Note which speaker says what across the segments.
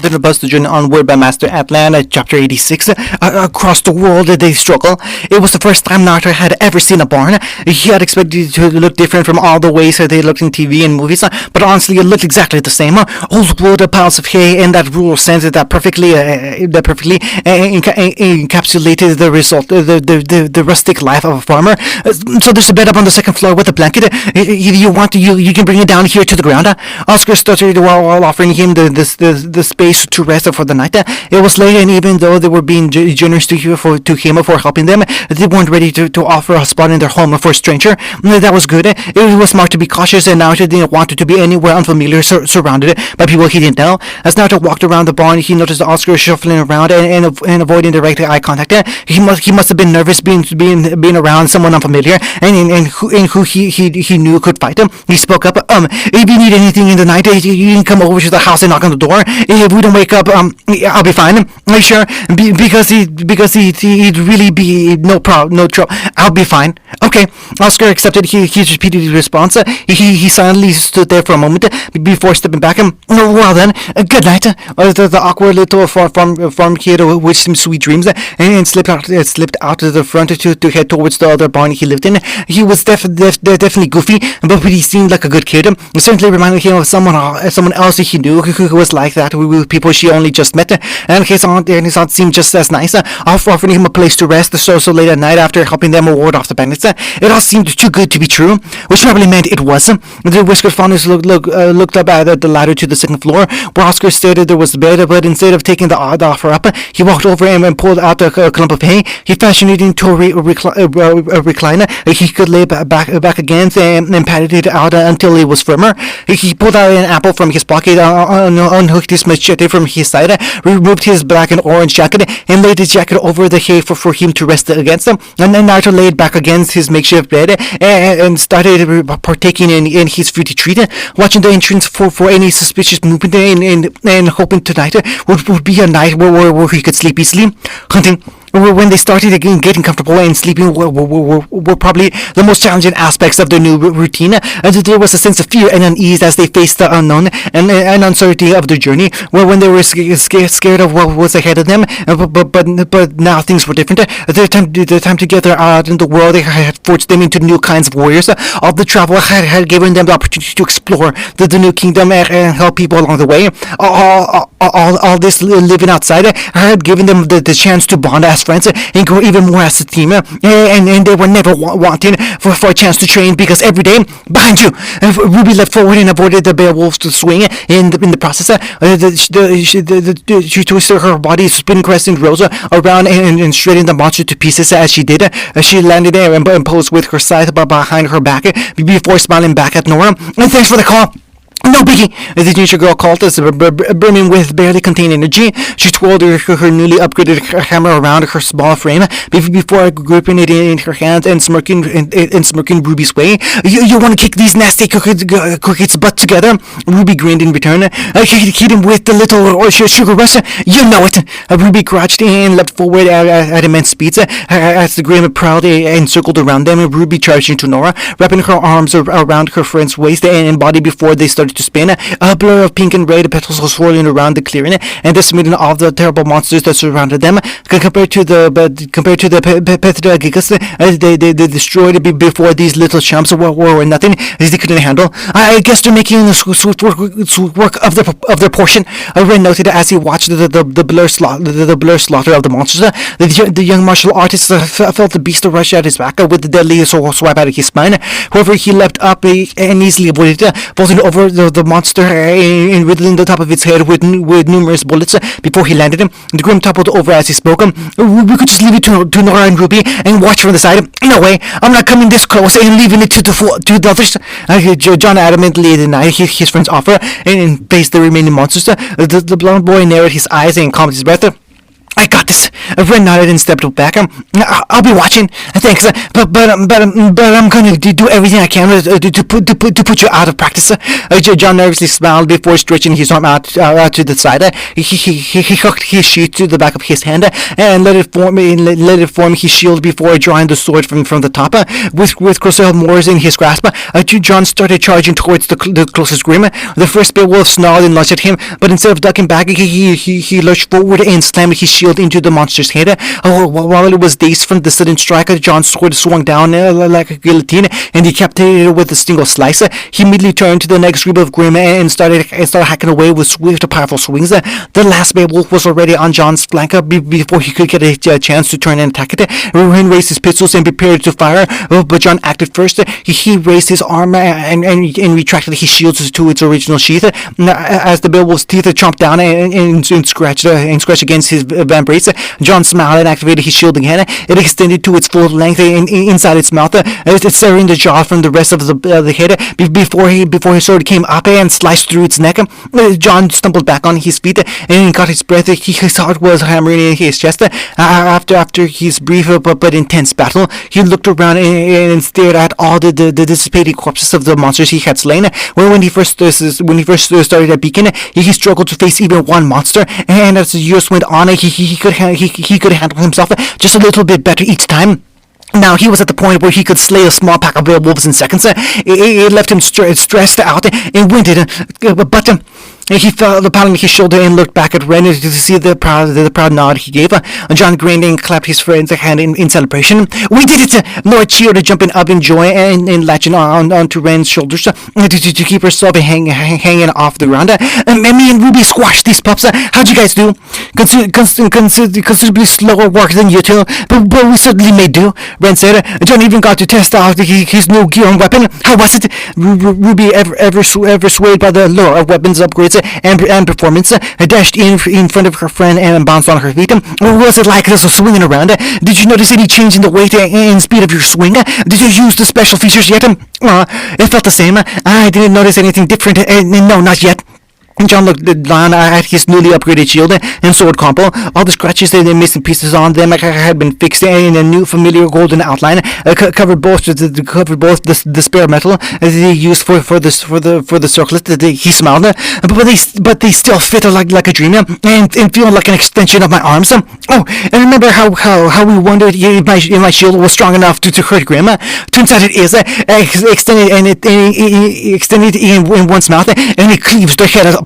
Speaker 1: to the bus to journey onward by Master Atlan at Chapter 86. Across the world, they struggle. It was the first time Naruto had ever seen a barn. He had expected it to look different from all the ways that they looked in TV and movies, but honestly, it looked exactly the same. Old wood, piles of hay, and that rural sense that perfectly encapsulated the result, the rustic life of a farmer. So there's a bed up on the second floor with a blanket. If you want to, you can bring it down here to the ground. Oscar stuttered while offering him the space to rest for the night. It was late, and even though they were being generous to him for helping them, they weren't ready to offer a spot in their home for a stranger. That was good. It was smart to be cautious, and Naruto didn't want to be anywhere unfamiliar, surrounded by people he didn't know. As Naruto walked around the barn, he noticed Oscar shuffling around and avoiding direct eye contact. He must have been nervous being around someone unfamiliar and who he knew could fight him. He spoke up. If you need anything in the night, you can come over to the house and knock on the door. If we don't wake up, I'll be fine. Are you sure? Because he'd really be no trouble. I'll be fine. Okay. Oscar accepted. He repeated his response. He silently stood there for a moment before stepping back. Well then, good night. The awkward little farm kid with some sweet dreams and slipped out to the front to head towards the other barn he lived in. He was definitely goofy, but he seemed like a good kid. It certainly reminded him of someone else he knew who was like that with people she only just met. And his aunt seemed just as nice, offering him a place to rest so late at night after helping them ward off the bandits. It all seemed too good to be true, which probably meant it was. The whiskered fawners looked up at the ladder to the second floor, where Oscar stated there was a bed, but instead of taking the offer up, he walked over and pulled out a clump of hay. He fashioned it into a recliner he could lay back against and patted it out until it was firmer. He pulled out an apple from his pocket, unhooked his machete from his side, removed his black and orange jacket, and laid his jacket over the hay for him to rest against. And then Naruto laid back against his makeshift bed and started partaking in his fruity treat, watching the entrance for any suspicious movement and hoping tonight would be a night where he could sleep easily. Hunting. When they started again getting comfortable and sleeping were probably the most challenging aspects of their new routine. There was a sense of fear and unease as they faced the unknown and uncertainty of their journey. When they were scared of what was ahead of them, but now things were different. Their time together out in the world had forged them into new kinds of warriors. All the travel had given them the opportunity to explore the new kingdom and help people along the way. All this living outside had given them the chance to bond as friends and grow even more as a team, and they were never wanting for a chance to train, because every day behind you Ruby leapt forward and avoided the Beowulf's swing in the process. She twisted her body, spinning crescent rose around and shredding the monster to pieces. As she did, she landed there and posed with her scythe behind her back before smiling back at Nora. And thanks for the call. No biggie, the teenager girl called us, brimming with barely contained energy. She twirled her newly upgraded hammer around her small frame before gripping it in her hands and smirking Ruby's way. You want to kick these nasty crickets' butt together? Ruby grinned in return. Hit him with the little sugar rush. You know it. Ruby crouched and leapt forward at immense speeds as the grim proudly encircled around them. Ruby charged into Nora, wrapping her arms around her friend's waist and body before they started to spin. A blur of pink and red petals was swirling around the clearing and decimating all the terrible monsters that surrounded them. Compared to the Gigas they destroyed before, these little chumps were nothing they couldn't handle. I guess they're making swift work of their portion. Ren noted as he watched the blur slaughter of the monsters. The young martial artist felt the beast rush at his back with the deadly swipe out of his spine. However, he leapt up and easily avoided it, vaulting over the monster and riddling the top of its head with numerous bullets before he landed him. The grim toppled over as he spoke. We could just leave it to Nora and Ruby and watch from the side. No way, I'm not coming this close and leaving it to the others. John adamantly denied his friend's offer and faced the remaining monsters. The blonde boy narrowed his eyes and calmed his breath. I got this. Ren nodded and stepped back. I'll be watching. Thanks. But I'm going to do everything I can to put you out of practice. John nervously smiled before stretching his arm out to the side. He hooked his sheath to the back of his hand and let it form his shield before drawing the sword from the top. With Crocel Moors in his grasp, John started charging towards the closest grim. The first beowulf snarled and lunged at him, but instead of ducking back, he lurched forward and slammed his shield into the monster's head. While it was dazed from the sudden strike, John's sword swung down like a guillotine and decapitated it with a single slice. He immediately turned to the next group of grim and started hacking away with swift, powerful swings. The last beowulf was already on John's flank before he could get a chance to turn and attack it. Ren raised his pistols and prepared to fire, but John acted first. He raised his arm and retracted his shield to its original sheath. As the beowulf's teeth chomped down and scratched against his vambrace, John smiled and activated his shield again. It extended to its full length inside its mouth, severing the jaw from the rest of the head before his sword came up and sliced through its neck. John stumbled back on his feet and caught his breath. His heart was hammering in his chest. After his brief but intense battle, he looked around and stared at all the dissipating corpses of the monsters he had slain. When he first started at Beacon, he struggled to face even one monster, and as the years went on, he could handle himself just a little bit better each time. Now he was at the point where he could slay a small pack of werewolves in seconds. It left him stressed out and winded, but he felt upon his shoulder and looked back at Ren to see the proud nod he gave. John grinned and clapped his friend's hand in celebration. "We did it!" Nora cheered, jumping up in joy and latching onto Ren's shoulders to keep herself hanging off the ground. Me and Ruby squashed these pups. How'd you guys do? Considerably slower work than you two, but we certainly made do, Ren said. John even got to test out his new gear and weapon. How was it? Ruby, ever swayed by the lure of weapons upgrades and performance, dashed in front of her friend and bounced on her feet. What was it like swinging around? Did you notice any change in the weight and speed of your swing? Did you use the special features yet? It felt the same. I didn't notice anything different. No, not yet. John looked down at his newly upgraded shield and sword combo. All the scratches and missing pieces on them had been fixed in a new familiar golden outline, covered both the spare metal they used for the circlet. He smiled, but they still fit like a dream and feel like an extension of my arms. Oh, and remember how we wondered if my shield was strong enough to hurt Grim? Turns out it is. Extended in one's mouth and it cleaves the head apart.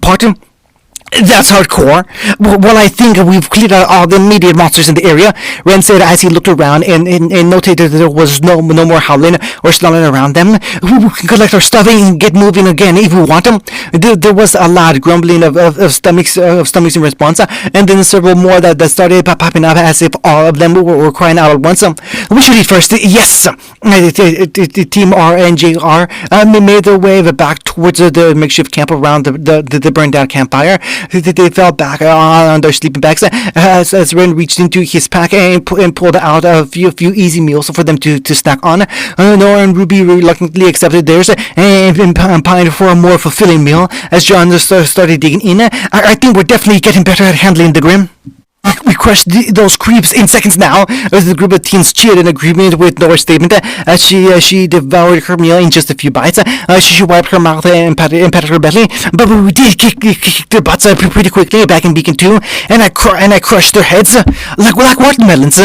Speaker 1: That's hardcore. Well, I think we've cleared out all the immediate monsters in the area, Ren said as he looked around and noted that there was no more howling or snarling around them. We can collect our stuff and get moving again if we want them. There was a loud grumbling of stomachs in response, and then several more that started popping up as if all of them were crying out at once. We should eat first. Yes. Team R and JR made their way back towards the makeshift camp around the burned down campfire. They fell back on their sleeping bags as Ren reached into his pack and pulled out a few easy meals for them to snack on. Nora and Ruby reluctantly accepted theirs and pined for a more fulfilling meal as John started digging in. I think we're definitely getting better at handling the Grim. We crushed those creeps in seconds now. The group of teens cheered in agreement with Nora's statement as she devoured her meal in just a few bites. She wiped her mouth and patted her belly. But we did kick their butts pretty quickly back in Beacon 2, and I crushed their heads like watermelons.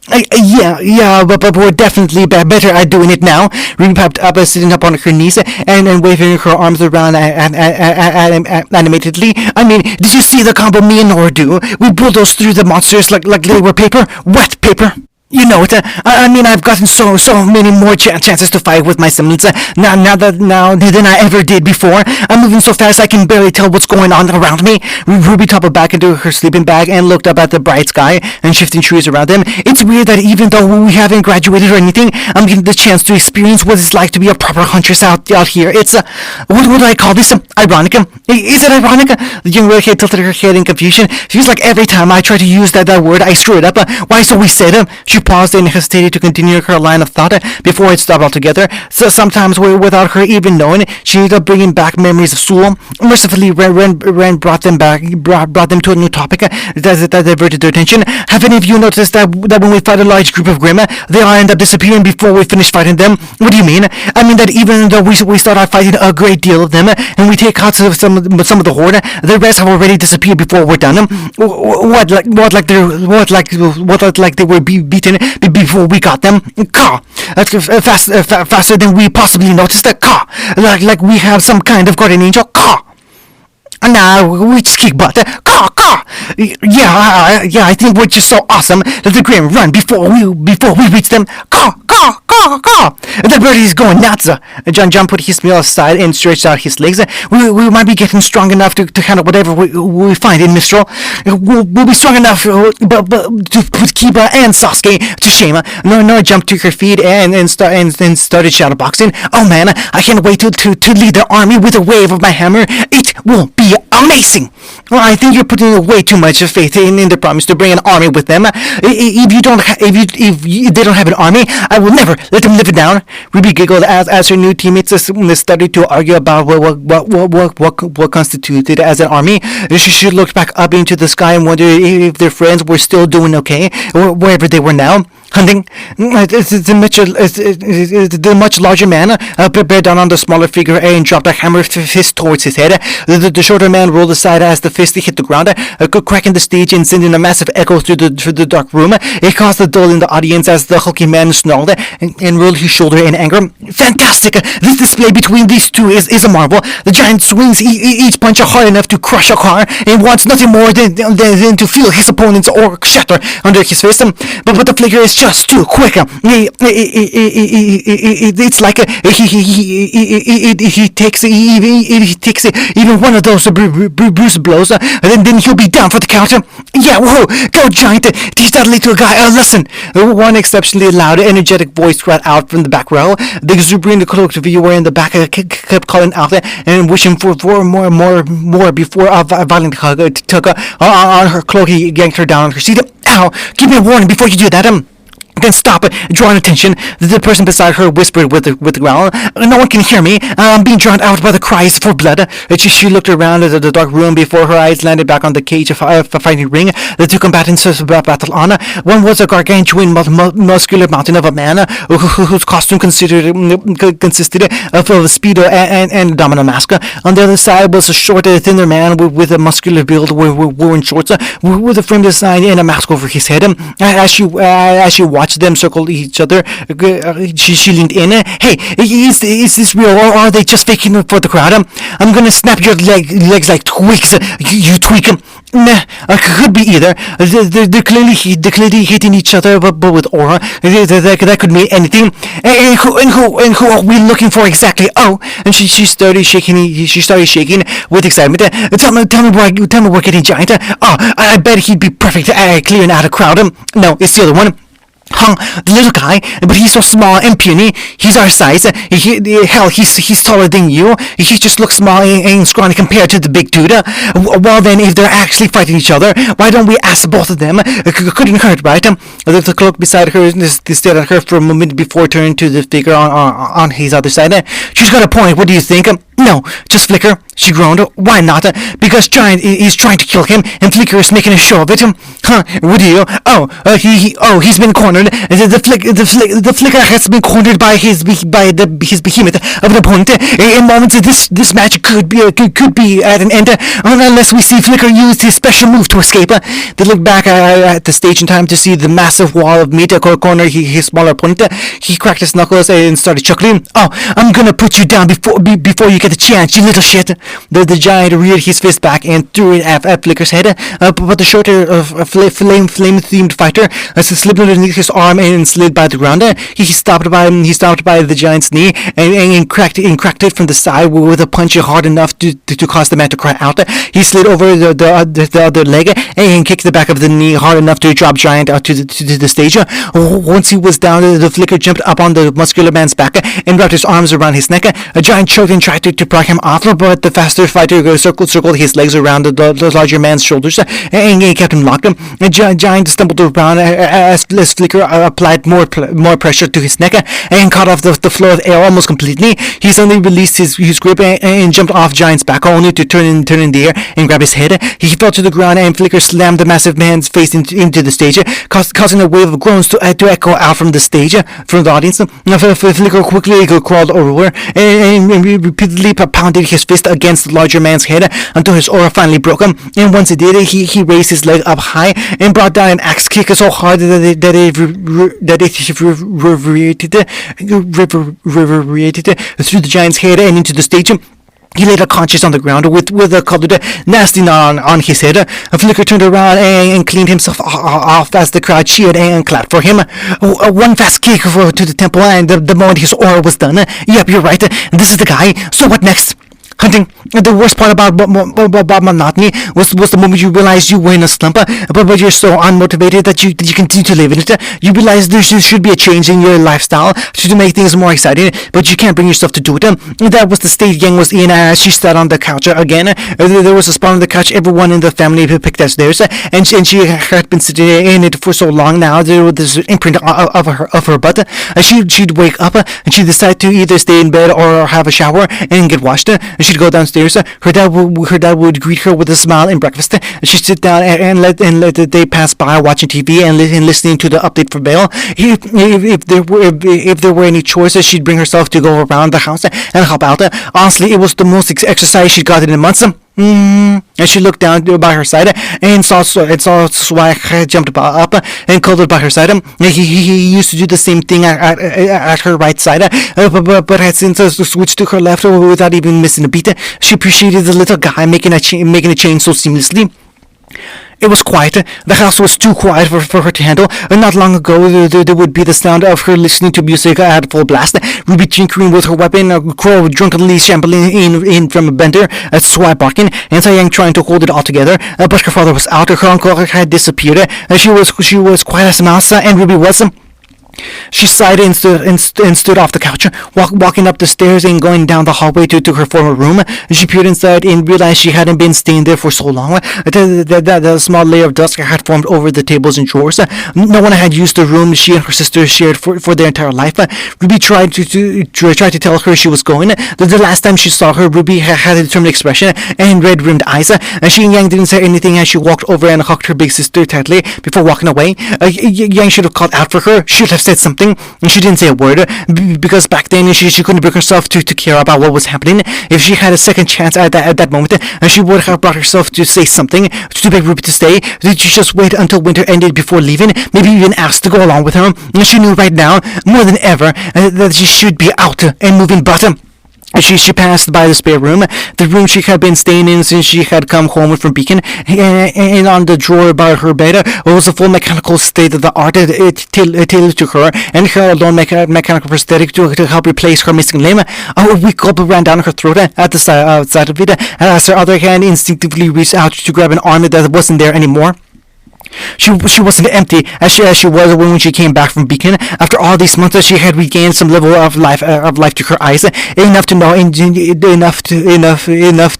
Speaker 1: Yeah, but we're definitely better at doing it now. Ruby popped up, sitting up on her knees and waving her arms around animatedly. I mean, did you see the combo me and Nora do? We bulldozed through the monsters like they were paper, wet paper. You know it. I mean, I've gotten so many more chances to fight with my semblance now than I ever did before. I'm moving so fast I can barely tell what's going on around me. Ruby toppled back into her sleeping bag and looked up at the bright sky and shifting trees around them. It's weird that even though we haven't graduated or anything, I'm getting the chance to experience what it's like to be a proper huntress out here. It's what would I call this? Ironic? Is it ironic? The young redhead tilted her head in confusion. Feels like every time I try to use that word, I screw it up. Why? So we said. She paused and hesitated to continue her line of thought before it stopped altogether. So sometimes, without her even knowing, she ended up bringing back memories of school. Mercifully, Ren brought them to a new topic that diverted their attention. Have any of you noticed that when we fight a large group of Grimm, they all end up disappearing before we finish fighting them? What do you mean? I mean that even though we start out fighting a great deal of them, and we take out some of the horde, the rest have already disappeared before we're done. What like they were beaten before we got them? Caw! That's faster than we possibly noticed. Caw! Like we have some kind of guardian angel. Caw! Nah, we just kick butt. Caw, caw. Yeah, I think we're just so awesome that the Grimm run before we reach them. Caw, caw, caw, caw. The birdie's going nuts. John put his meal aside and stretched out his legs. We might be getting strong enough to handle whatever we find in Mistral. We'll be strong enough but to put Kiba and Sasuke to shame. Nora jumped to her feet and started shadowboxing. Oh man, I can't wait to lead the army with a wave of my hammer. It will be amazing. Well, I think you're putting way too much faith in the promise to bring an army with them. If they don't have an army, I will never let them live it down. Ruby giggled as her new teammates started to argue about what constituted as an army. She looked back up into the sky and wondered if their friends were still doing okay, or wherever they were now. Hunting. The much larger man bear down on the smaller figure and dropped a hammer fist towards his head. The shorter man rolled aside as the fist hit the ground, cracking the stage and sending a massive echo through the dark room. It caused a dull in the audience as the hulking man snarled and rolled his shoulder in anger. Fantastic! This display between these two is a marvel. The giant swings each punch hard enough to crush a car and wants nothing more than to feel his opponent's orc shatter under his fist. But the flicker is just too quick. It's like he takes even one of those bruise blows, and then he'll be down for the count. Yeah, whoa, go giant! Teach that little guy a lesson. One exceptionally loud, energetic voice cried out from the back row. The exuberant cloaked viewer in the back kept calling out and wishing for more before a violent hug took on her cloak. He yanked her down on her seat. Ow! Give me a warning before you do that. Then stop, drawing attention. The person beside her whispered with a growl. No one can hear me. I'm being drowned out by the cries for blood. She looked around at the dark room before her eyes landed back on the cage of a fighting ring. The two combatants battled on. One was a gargantuan, muscular mountain of a man whose costume consisted of a speedo and domino mask. On the other side was a short, thinner man with a muscular build, wearing shorts, with a frame design and a mask over his head. As she watched them circle each other, she leaned in. Hey, is this real, or are they just faking it for the crowd? I'm gonna snap your legs like twigs. You tweak them. Nah, could be either. They're clearly hitting each other, but with aura. That could mean anything. And who are we looking for exactly? Oh, and she started shaking. She started shaking with excitement. Tell me we're getting giant. Oh, I bet he'd be perfect at clearing out a crowd. No, it's the other one. The little guy, but he's so small and puny. He's our size. He's taller than you. He just looks small and scrawny compared to the big dude. Well then, if they're actually fighting each other, why don't we ask both of them? Couldn't hurt, right? The cloak beside her stared at her for a moment before turning to the figure on his other side. She's got a point. What do you think? No, just Flicker. She groaned. Why not? Because Giant is trying to kill him, and Flicker is making a show of it. Huh? What do you? He's been cornered. The Flicker has been cornered by his behemoth of an opponent. In moments, this match could be at an end, unless we see Flicker use his special move to escape. They looked back at the stage in time to see the massive wall of meat corner his smaller opponent. He cracked his knuckles and started chuckling. Oh, I'm gonna put you down before you get the chance, you little shit. The giant reared his fist back and threw it at Flicker's head, but the shorter flame-themed fighter slipped underneath his arm and slid by the ground. He stopped by the giant's knee and cracked it from the side with a punch hard enough to cause the man to cry out. He slid over the other leg and kicked the back of the knee hard enough to drop Giant out to the stage. Once he was down, the Flicker jumped up on the muscular man's back and wrapped his arms around his neck. A Giant choked and tried to pry him off, but the faster fighter circled his legs around the larger man's shoulders and kept him locked. Giant stumbled around as Flicker Flicker applied more pressure to his neck and cut off the flow of air almost completely. He suddenly released his grip and jumped off Giant's back, only to turn in the air and grab his head. He fell to the ground, and Flicker slammed the massive man's face into the stage, causing a wave of groans to echo out from the stage, from the audience. Flicker quickly crawled over and repeatedly pounded his fist against the larger man's head until his aura finally broke him. And once it did, he raised his leg up high and brought down an axe kick so hard that it reverberated through the Giant's head and into the stage. He laid unconscious on the ground with a colored nasty knot on his head. Flicker turned around and cleaned himself off as the crowd cheered and clapped for him. One fast kick to the temple, and the moment his aura was done. Yep, you're right. This is the guy. So what next? Hunting. The worst part about monotony was the moment you realized you were in a slump, but you're so unmotivated that you continue to live in it. You realize there should be a change in your lifestyle to make things more exciting, but you can't bring yourself to do it. That was the state Yang was in as she sat on the couch again. There was a spot on the couch everyone in the family picked as theirs, and she had been sitting in it for so long now. There was this imprint of her butt. She'd wake up and she'd decide to either stay in bed or have a shower and get washed. She'd go downstairs. Her dad would greet her with a smile and breakfast. She'd sit down and let the day pass by, watching TV and listening to the update for Bale. If there were any choices, she'd bring herself to go around the house and help out. Honestly, it was the most exercise she'd gotten in months. And she looked down by her side and saw Swag jumped up and cuddled by her side. He used to do the same thing at her right side, but had since switched to her left without even missing a beat. She appreciated the little guy making a change so seamlessly. It was quiet. The house was too quiet for her to handle. Not long ago, there would be the sound of her listening to music at full blast, Ruby tinkering with her weapon, Crow drunkenly shambling in from a bender, Swag barking, and Sayang trying to hold it all together. But her father was out. Her uncle had disappeared. She was quiet as a mouse, and Ruby was. She sighed and stood off the couch, walking up the stairs and going down the hallway to her former room. She peered inside and realized she hadn't been staying there for so long. The small layer of dust had formed over the tables and drawers. No one had used the room she and her sister shared for their entire life. Ruby tried to tell her she was going. The last time she saw her, Ruby had a determined expression and red-rimmed eyes. She and Yang didn't say anything as she walked over and hugged her big sister tightly before walking away. Yang should have called out for her. Should have said something, and she didn't say a word because back then she couldn't bring herself to care about what was happening. If she had a second chance at that moment, she would have brought herself to say something, to beg Ruby to stay. Did she just wait until winter ended before leaving? Maybe even ask to go along with her. She knew right now, more than ever, that she should be out and moving, but She passed by the spare room, the room she had been staying in since she had come home from Beacon, and on the drawer by her bed was a full mechanical state-of-the-art tailored to her, and her alone mechanical prosthetic to help replace her missing limb. A weak gulp ran down her throat at the side of it, as her other hand instinctively reached out to grab an arm that wasn't there anymore. She wasn't empty as she was when she came back from Beacon. After all these months, she had regained some level of life to her eyes, enough to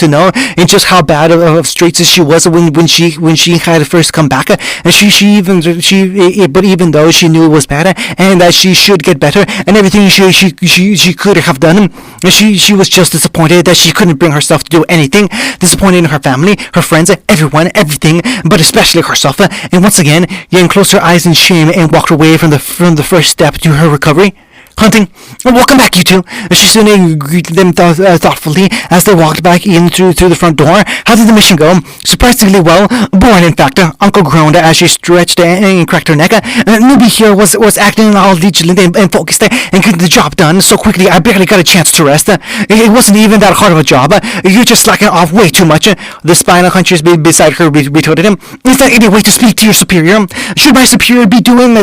Speaker 1: know just how bad of straits she was when she had first come back. And but even though she knew it was bad and that she should get better and everything she could have done, she was just disappointed that she couldn't bring herself to do anything. Disappointed in her family, her friends, everyone, everything, but especially herself. And once again, Yang closed her eyes in shame and walked away from the first step to her recovery. Hunting, welcome back, you two. She stood and greeted them thoughtfully as they walked back in through the front door. How did the mission go? Surprisingly well. Boring, in fact. Uncle groaned as she stretched and cracked her neck. Newbie here was acting all vigilant and focused and getting the job done so quickly I barely got a chance to rest. It wasn't even that hard of a job. You're just slacking off way too much. The spinal huntress beside her retorted him. Is there any way to speak to your superior? Should my superior be doing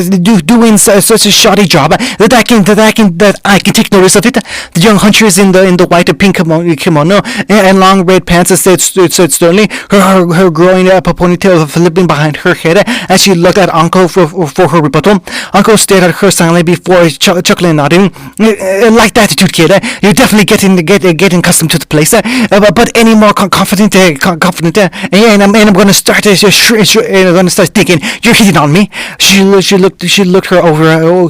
Speaker 1: such a shoddy job that I that I can take notice of it. The young hunters in the white and pink kimono and long red pants said sternly, her growing up a ponytail flipping behind her head as she looked at Uncle for her rebuttal. Uncle stared at her silently before chuckling and nodding. Like that attitude, kid. You're definitely getting accustomed to the place. But any more confident, and I'm gonna start thinking you're hitting on me. She looked her over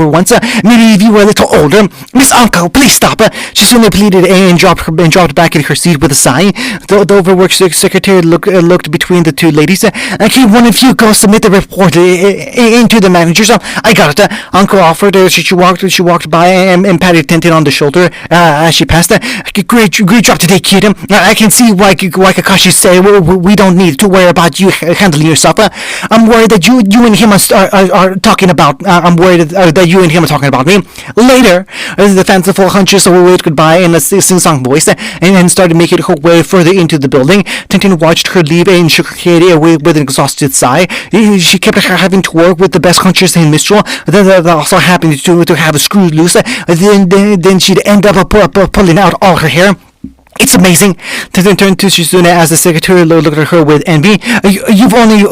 Speaker 1: once. Maybe if you were a little older, Miss Uncle, please stop. She suddenly pleaded and dropped back in her seat with a sigh. The overworked secretary looked between the two ladies. Can one of you go submit the report into the manager's? I got it. Uncle offered. She walked by and patted Tintin on the shoulder as she passed. Great job today, kid. I can see why Kakashi said we don't need to worry about you handling yourself. I'm worried that you and him are talking about. I'm worried that you and him are talking about me. Later, the fanciful huntress waved goodbye in a sing-song voice and started making her way further into the building. Tintin watched her leave and shook her head with an exhausted sigh. She kept having to work with the best huntress in Mistral, that also happened to have a screw loose. Then she'd end up pulling out all her hair. It's amazing. Tintin turned to Shizune as the secretary looked at her with envy. You've only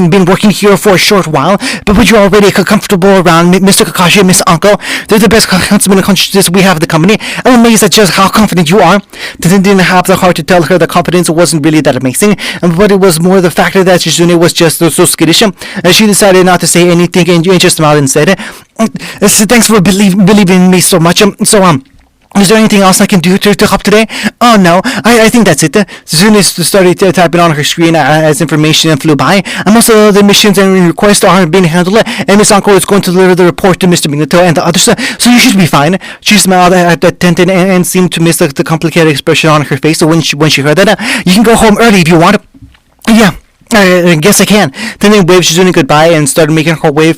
Speaker 1: been working here for a short while, but you're already comfortable around Mr. Kakashi and Miss Uncle. They're the best huntsmen and huntresses we have in the company. I'm amazed at just how confident you are. Tintin didn't have the heart to tell her that confidence wasn't really that amazing, but it was more the fact that Shizune was just so skittish. She decided not to say anything and just smiled and said, "Thanks for believing in me so much. Is there anything else I can do to help today?" "Oh, no. I think that's it." Suzune started typing on her screen as information flew by. And most of the missions and requests are being handled, and Miss Uncle is going to deliver the report to Mr. Minato and the others, so you should be fine. She smiled at Tintin and seemed to miss the complicated expression on her face when she heard that. "You can go home early if you want." "Yeah, I guess I can." Tintin waved Shizune goodbye and started making her way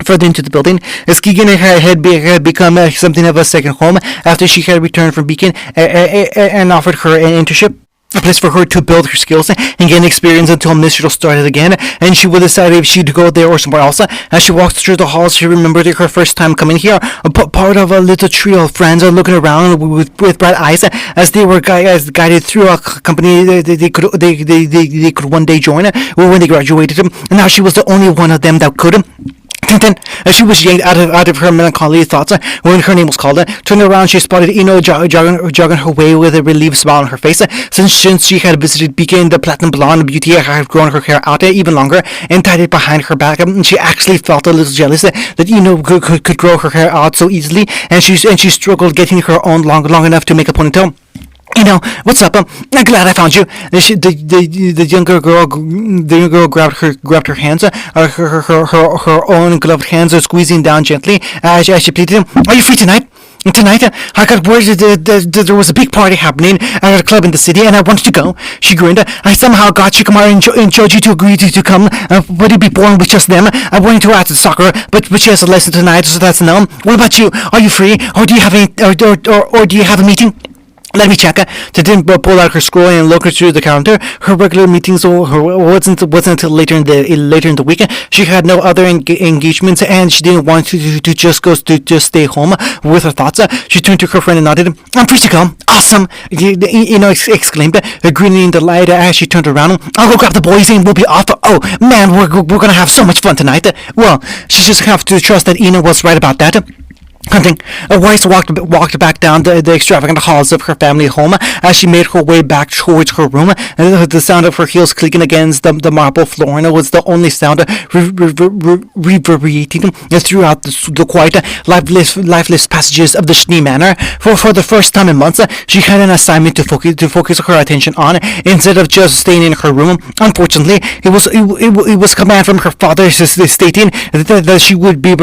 Speaker 1: further into the building. Skigen had become something of a second home after she had returned from Beacon and offered her an internship, a place for her to build her skills and gain experience until Mistral started again, and she would decide if she'd go there or somewhere else. As she walked through the halls, she remembered her first time coming here, part of a little trio of friends looking around with bright eyes as they were guided through a company they could one day join when they graduated. And now she was the only one of them that could. Tintin, as she was yanked out of her melancholy thoughts when her name was called, turning around, she spotted Ino jogging her way with a relieved smile on her face. Since she had visited Beacon, the platinum blonde beauty had grown her hair out even longer and tied it behind her back. She actually felt a little jealous that Ino could grow her hair out so easily, and she struggled getting her own long enough to make a ponytail. What's up? I'm glad I found you. The younger girl grabbed her hands, her own gloved hands squeezing down gently as she pleaded, "Are you free tonight? Tonight, I got word that there was a big party happening at a club in the city, and I wanted to go." She grinned. "I somehow got Shikamaru and Choji to agree to come, but it'd be boring with just them. I wanted to add to soccer, but she has a lesson tonight, so that's a no. What about you? Are you free, or do you have do you have a meeting?" "Let me check." Tintin pulled out her scroll and looked through the calendar. Her regular meetings wasn't until later in the week. She had no other engagements, and she didn't want to just stay home with her thoughts. She turned to her friend and nodded. "I'm free to go." "Awesome!" Exclaimed, grinning in delight as she turned around. "I'll go grab the boys and we'll be off. Oh man, we're gonna have so much fun tonight." Well, she just have to trust that Ina was right about that. Hunting. Weiss walked back down the extravagant halls of her family home as she made her way back towards her room. The sound of her heels clicking against the marble floor was the only sound reverberating throughout the quiet, lifeless passages of the Schnee Manor. For the first time in months, she had an assignment to focus her attention on instead of just staying in her room. Unfortunately, it was command from her father stating that she would be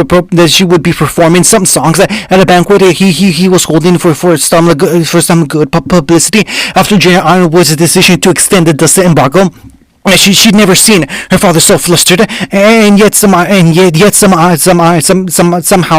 Speaker 1: performing some songs at a banquet he was holding for some good publicity after General Arnold's decision to extend the embargo. She'd never seen her father so flustered, and yet somehow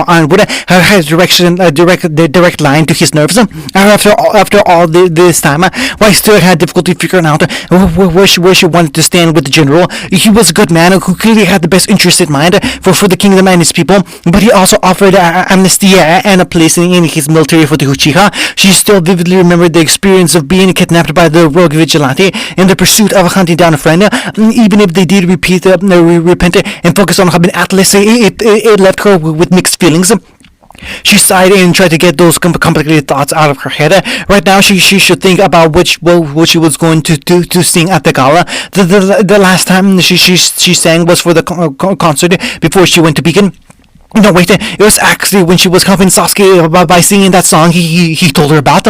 Speaker 1: Ironwood had a direct line to his nerves. After all this time, why still had difficulty figuring out where she wanted to stand with the general. He was a good man who clearly had the best interest in mind for the kingdom and his people, but he also offered amnesty and a place in his military for the Uchiha. She still vividly remembered the experience of being kidnapped by the rogue vigilante in the pursuit of hunting down a friend. Even if they did repent and focus on Habin Atlas, it left her with mixed feelings. She sighed and tried to get those complicated thoughts out of her head. Right now, she should think about what she was going to sing at the gala. The last time she sang was for the concert before she went to Beacon. No, wait, it was actually when she was helping Sasuke by singing that song he told her about.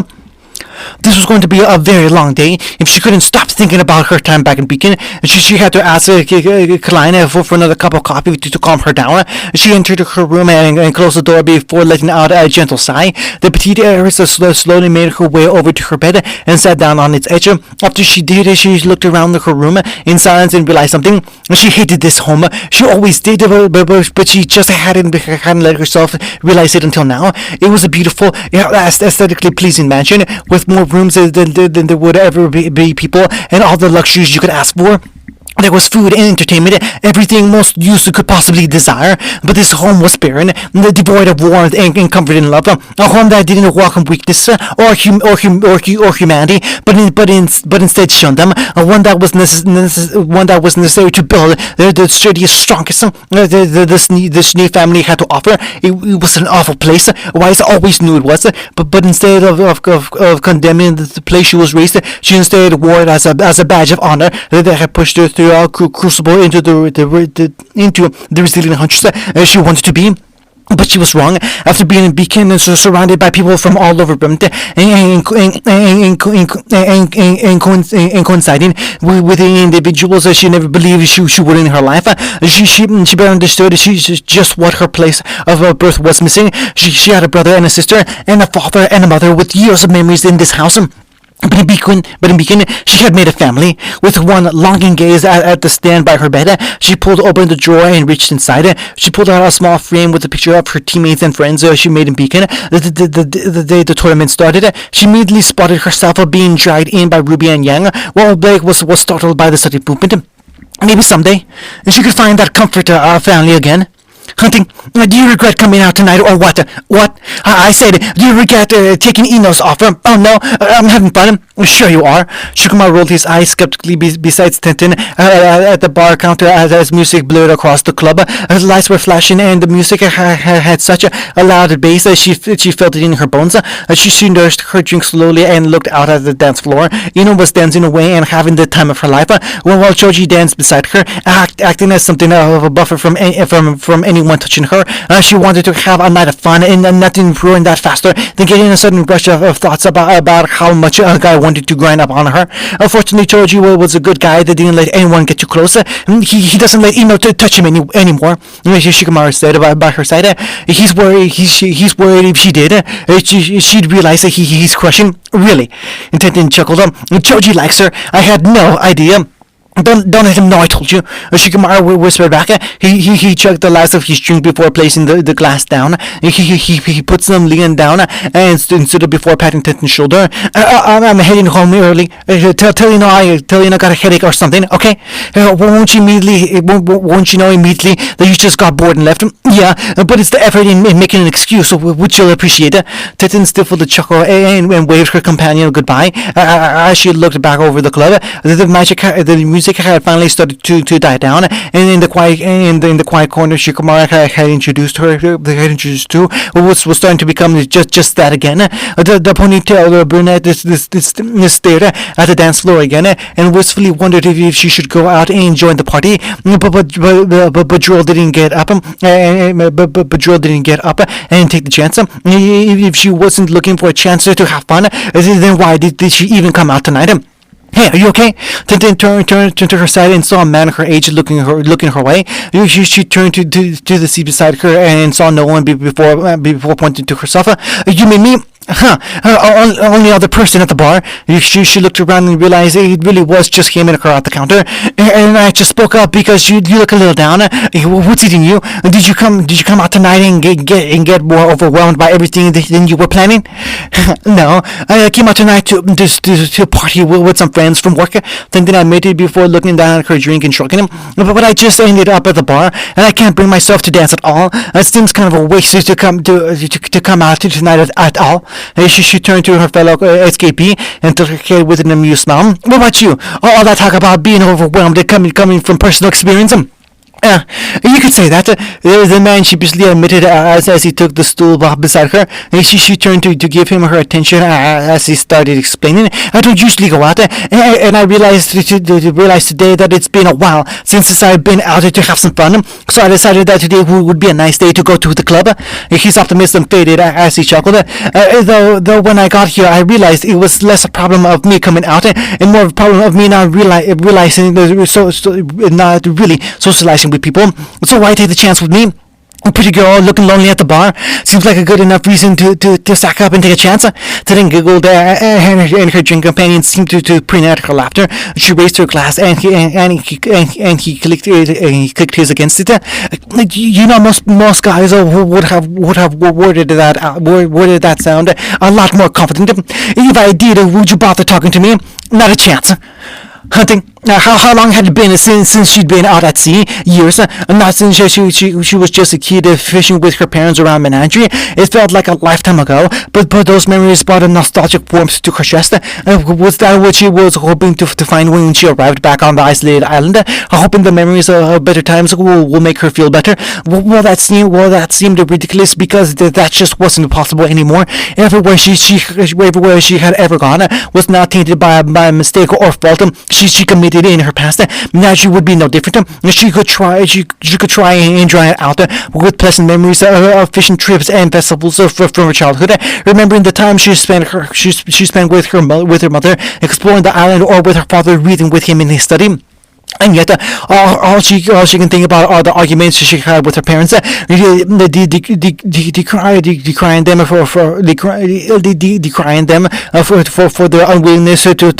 Speaker 1: This was going to be a very long day. If she couldn't stop thinking about her time back in Beacon, she had to ask Klein for another cup of coffee to calm her down. She entered her room and closed the door before letting out a gentle sigh. The petite heiress slowly made her way over to her bed and sat down on its edge. After she did, she looked around her room in silence and realized something. She hated this home. She always did, but she just hadn't let herself realize it until now. It was a beautiful, aesthetically pleasing mansion with more rooms than there would ever be people, and all the luxuries you could ask for. There was food and entertainment, everything most youths could possibly desire, but this home was barren, devoid of warmth and comfort and love. A home that didn't welcome weakness or humanity, but instead shunned them. One that was necessary to build the sturdiest, strongest the Schnee family had to offer. It was an awful place. Weiss always knew it was, but instead of condemning the place she was raised, she instead wore it as a badge of honor that had pushed her through crucible into the resilient huntress she wanted to be. But she was wrong. After being in Beacon and surrounded by people from all over Bremerton and coinciding with the individuals that she never believed she would in her life, she better understood just what her place of birth was missing. She had a brother and a sister and a father and a mother with years of memories in this house. But in Beacon, she had made a family. With one longing gaze at the stand by her bed, she pulled open the drawer and reached inside. She pulled out a small frame with a picture of her teammates and friends she made in Beacon. The day the tournament started, she immediately spotted herself being dragged in by Ruby and Yang, while Blake was startled by the sudden movement. Maybe someday, she could find that comfort family again. Hunting, do you regret coming out tonight or what? What? I said, do you regret taking Ino's offer? Oh no, I'm having fun. Sure you are. Shikamaru rolled his eyes skeptically beside Stenton at the bar counter as music blared across the club. The lights were flashing and the music had such a loud bass that she felt it in her bones. She nursed her drink slowly and looked out at the dance floor. Ino was dancing away and having the time of her life, while Choji danced beside her, acting as something of a buffer from anyone touching her. She wanted to have a night of fun, and nothing ruined that faster than getting a sudden rush of thoughts about how much a guy wanted to grind up on her. Unfortunately, Choji was a good guy that didn't let anyone get too close. He doesn't let Ino touch him anymore. Shikamaru said by her side. He's worried if she did, she'd realize that he's crushing. Really? And Tenten chuckled. Choji likes her. I had no idea. Don't let him know I told you. Shikamaru whispered back. He chugged the last of his drink before placing the glass down. He put some lean down and stood before patting Tenton's shoulder. I'm heading home early. Tell you know I got a headache or something. Okay? Won't you know immediately that you just got bored and left? Yeah, but it's the effort in making an excuse which you'll appreciate. Tenton stifled a chuckle and waved her companion goodbye. As she looked back over the club, the music had finally started to die down, and in the quiet corner, Shikamaru had introduced to was starting to become just that again. The ponytail brunette stared at the dance floor again and wistfully wondered if she should go out and join the party. But Joel didn't get up. And take the chance. If she wasn't looking for a chance to have fun, then why did she even come out tonight? Hey, are you okay? Then turned to her side and saw a man her age looking her way. She turned to the seat beside her and saw no one before pointing to herself. You mean me? Huh, only other person at the bar. She looked around and realized it really was just him and her at the counter. And I just spoke up because you look a little down. What's eating you? Did you come out tonight and get more overwhelmed by everything than you were planning? No, I came out tonight to party with some friends from work. Then I made it before looking down at her drink and shrugging him. But I just ended up at the bar, and I can't bring myself to dance at all. It seems kind of a waste to come out tonight at all. She turned to her fellow escapee and took her head with an amused smile. What about you? All that talk about being overwhelmed coming from personal experience? You could say that. The man sheepishly admitted as he took the stool beside her. She turned to give him her attention as he started explaining. I don't usually go out, and I realized today that it's been a while since I've been out to have some fun. So I decided that today would be a nice day to go to the club. His optimism faded as he chuckled. Though when I got here, I realized it was less a problem of me coming out and more of a problem of me not realizing not really socializing with people. So why take the chance with me? A pretty girl looking lonely at the bar seems like a good enough reason to sack up and take a chance. Teddy giggled, and her drink companion seemed to preen at her laughter. She raised her glass, and he clicked his against it. You know, most guys would have worded that sound a lot more confident. If I did, would you bother talking to me? Not a chance. Hunting. How long had it been since she'd been out at sea? Years. Not since she was just a kid fishing with her parents around Menagerie. It felt like a lifetime ago, but those memories brought a nostalgic warmth to her chest. Was that what she was hoping to find when she arrived back on the isolated island? Hoping the memories of better times will make her feel better? Well, that seemed ridiculous because that just wasn't possible anymore. Everywhere she had ever gone was now tainted by a mistake or fault she committed in her past. Menagerie would be no different. She could try and dry it out with pleasant memories of fishing trips and festivals from her childhood, remembering the time she spent with her mother exploring the island, or with her father reading with him in his study. And yet, all she can think about are the arguments she had with her parents, decrying them for their unwillingness to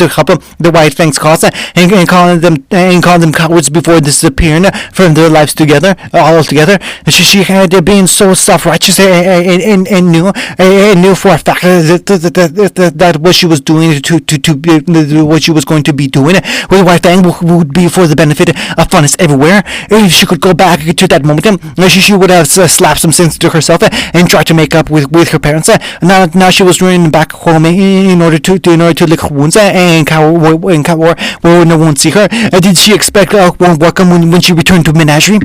Speaker 1: help the White Fang's cause, and calling them cowards before disappearing from their lives altogether. She had been so self-righteous and knew for a fact that what she was doing what she was going to be doing with the White Fang would be for the benefit of funness everywhere. If she could go back to that moment, she would have slapped some sense to herself and tried to make up with her parents. Now she was running back home in order to lick her wounds and cower where no one would see her. Did she expect a warm welcome when she returned to Menagerie?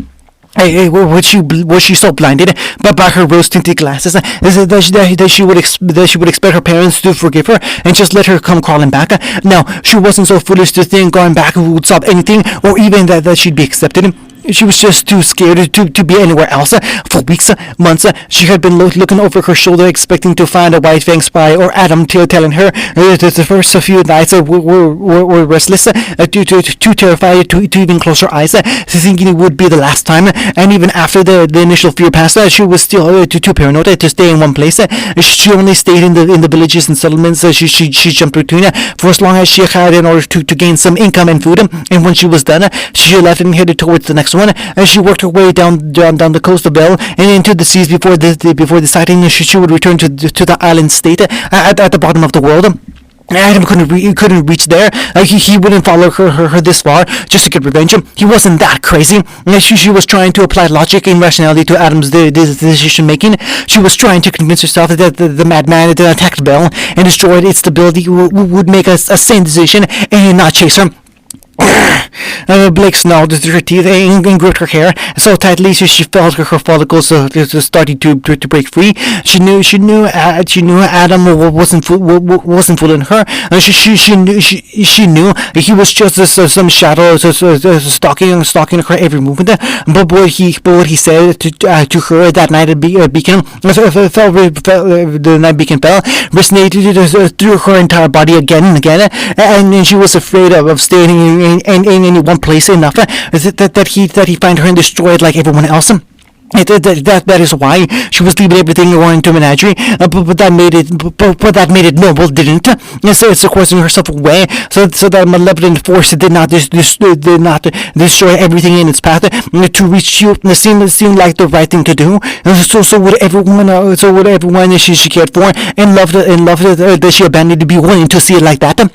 Speaker 1: Was she so blinded by her rose-tinted glasses that she would expect her parents to forgive her and just let her come crawling back? No, she wasn't so foolish to think going back would solve anything, or even that she'd be accepted. She was just too scared to be anywhere else. For weeks, months, she had been looking over her shoulder, expecting to find a White Fang spy or Adam telling her that the first few nights were restless, too terrified to even close her eyes, thinking it would be the last time. And even after the initial fear passed, she was still too paranoid to stay in one place. She only stayed in the villages and settlements she jumped between for as long as she had in order to gain some income and food. And when she was done, she left and headed towards the next one, as she worked her way down the coast of Bell and into the seas before deciding she would return to the island state at the bottom of the world. Adam couldn't reach there. He wouldn't follow her this far just to get revenge. He wasn't that crazy. She was trying to apply logic and rationality to Adam's decision making. She was trying to convince herself that the madman that attacked Bell and destroyed its stability would make a sane decision and not chase her. Blake snarled through her teeth and gripped her hair so tightly she felt her follicles starting to break free. She knew Adam wasn't fooling her. She knew he was just some shadow stalking her every movement. But what he said to her that night at Beacon the night Beacon fell resonated through her entire body again and again, and she was afraid of staying in any one place enough that he find her and destroy it like everyone else. That is why she was leaving everything going to menagerie, but that made it noble, didn't it? So it's sequestering herself away, so that malevolent force did not destroy everything in its path to reach you. It seemed like the right thing to do. So would everyone she cared for and loved that she abandoned to be willing to see it like that.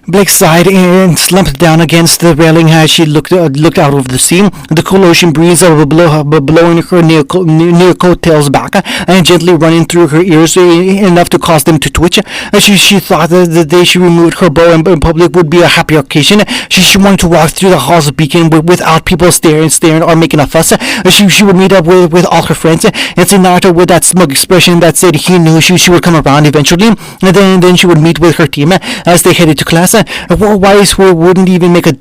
Speaker 1: Blake sighed and slumped down against the railing as she looked out over the sea. The cool ocean breeze blowing her near coattails back and gently running through her ears enough to cause them to twitch. She thought that the day she removed her bow in public would be a happy occasion. She wanted to walk through the halls of Beacon without people staring or making a fuss. She would meet up with all her friends and see Naruto with that smug expression that said he knew she would come around eventually. And then she would meet with her team as they headed to class. Wise wouldn't even make a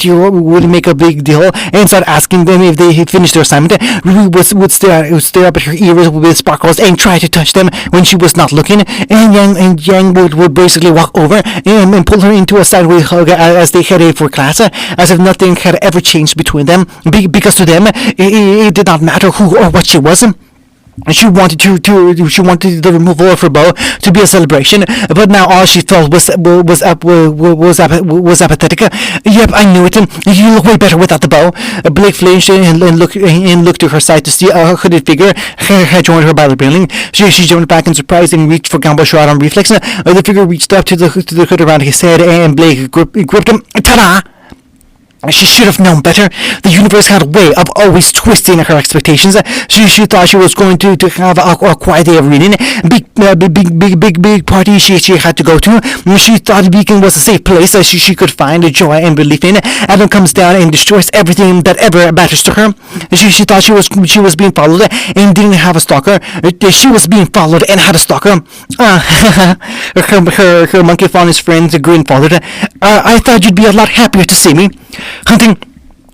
Speaker 1: big deal and start asking them if they had finished their assignment. Would stare up at her ears with sparkles and try to touch them when she was not looking. And Yang would basically walk over and pull her into a sideways hug as they headed for class, as if nothing had ever changed between them, because to them it did not matter who or what she was. She wanted the removal of her bow to be a celebration, but now all she felt was apathetic. Yep, I knew it. You look way better without the bow. Blake flinched and looked to her side to see a hooded figure had joined her by the railing. She jumped back in surprise and reached for Gambo shot on reflex. The figure reached up to the hood around his head, and Blake gripped him. Ta-da! She should have known better. The universe had a way of always twisting her expectations. She thought she was going to have a quiet day of reading, big party she had to go to. She thought Beacon was a safe place that she could find joy and relief in. Adam comes down and destroys everything that ever matters to her. She thought she was being followed and didn't have a stalker. She was being followed and had a stalker. Her monkey found his friends grinned followed. I thought you'd be a lot happier to see me. Hunting.